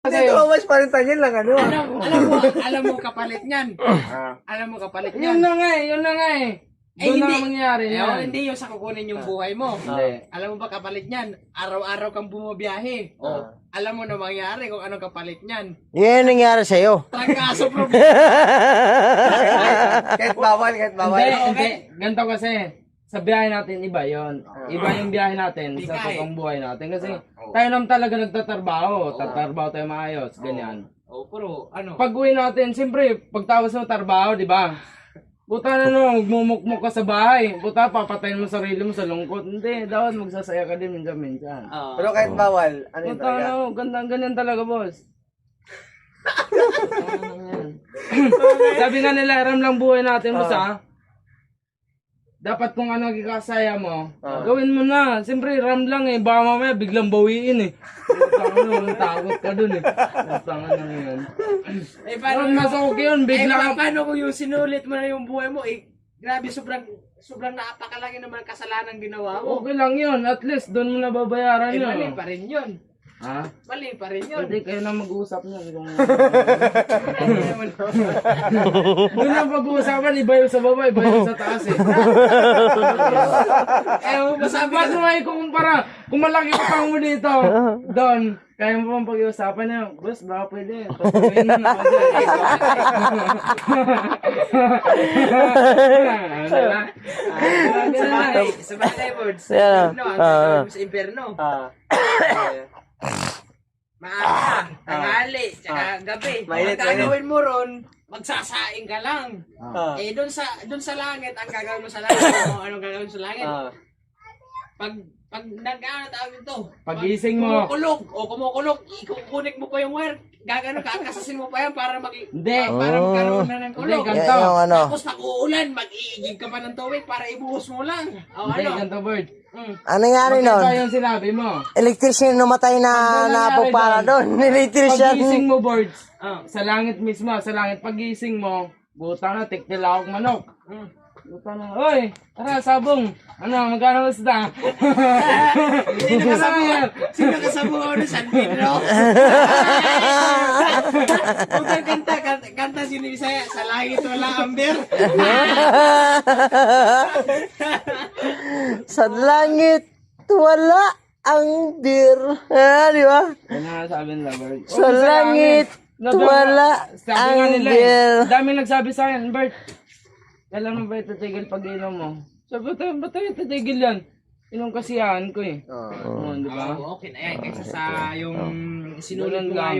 Kasi, mas palitan yan lang, ano? Alam mo kapalit niyan. Alam mo kapalit yun niyan. na nga eh, yun na nga eh. Doon na mangyari yan. Hindi yung sa kukunin yung buhay mo. Hindi. Alam mo ba kapalit niyan? Araw-araw kang bumabiyahe. Alam mo na mangyari kung anong kapalit niyan. Yan ang nangyari sa'yo. Trangkaso problema. Kahit bawal, Hindi. Ganito kasi. Sa biyahe natin, iba yon. Iba yung biyahe natin sa totoong buhay natin. Kasi tayo naman talaga nagtatrabaho. Tatrabaho tayo maayos. Ganyan. Pero ano? Pag uwi natin, siyempre, pagtawas ng trabaho, di ba? Buta na no, magmumukmuk ka sa bahay. Buta, papatayin mo sarili mo sa lungkot. Hindi, dapat magsasaya ka din minsan-minsan. Pero kahit bawal, ano yun Buta talaga? no, ganyan talaga, boss. Sabi nga nila, ram lang buhay natin, boss, ha? Dapat kung ano kikasaya mo, gawin mo na. Siyempre, ram lang eh. Baka mamaya biglang bawiin eh. Takot ka dun eh. Tangan na yun. Paano masok yun? Bigla ka. Paano kung yung sinulit mo na yung buhay mo, grabe, sobrang napakalaki naman kasalanan ginawa mo. Okay lang yun. At least, doon mo nababayaran yun. Mali pa rin yun. Ha? Mali pa rin yun. Pwede kayo na mag-uusap niyan. Doon ang pag-uusapan, iba yung sa baba, iba yung sa taas eh. Masabi mo ay kumpara, kung malaki ka pang mo dito, doon, kaya mo pang pag-uusapan niya, boss, baka pwede. Pagpapin mo na ako dyan. Sa bagay, Boards. Yeah. Sa imperno. Maaga, tanghali, tsaka gabi. Mainit, Ang gagawin mo ron, magsasaing ka lang. Doon sa langit, ang gagawin mo sa langit, kung anong gagawin sa langit. Pag nag-ano tawag ito, Pagising mo. Kumukulog, ikukunik mo pa yung wire, gagano, kakasasin mo pa yan para Hindi. para magkaroon na ng kulog. Hindi, Yan yung ano. Tapos pag uulan, mag-iigib ka pa ng tubig para ibuhos mo lang. O Hindi, ano? ganito, Bird. Ano nangyari Magkaiba nun? yung sinabi mo. Electrician namatay na napupara doon. Electrician. Pagising mo, Birds, sa langit mismo, sa langit, pagising mo, buta na, tiktilawak manok. Buta na, oy, tara, sabong. Ano, magkano basta? Sino kasabong ano, San Pedro? Kung kanta sino Bisaya, sa langit wala amber. Sa langit, wala ang beer. Di ba? Ano nga sabi nila, Bert? Sa langit, wala Sabi nga ang nila beer. eh. Dami nagsabi sa akin, Bert, kailan mo ba ititigil pag-inom mo? Sabi ko, ba't tayo titigil yan? Inom kasi yan ko eh. Oo, di ba? Okay na yan, kaysa sa yung sinulit Ganun mo nga lang. yung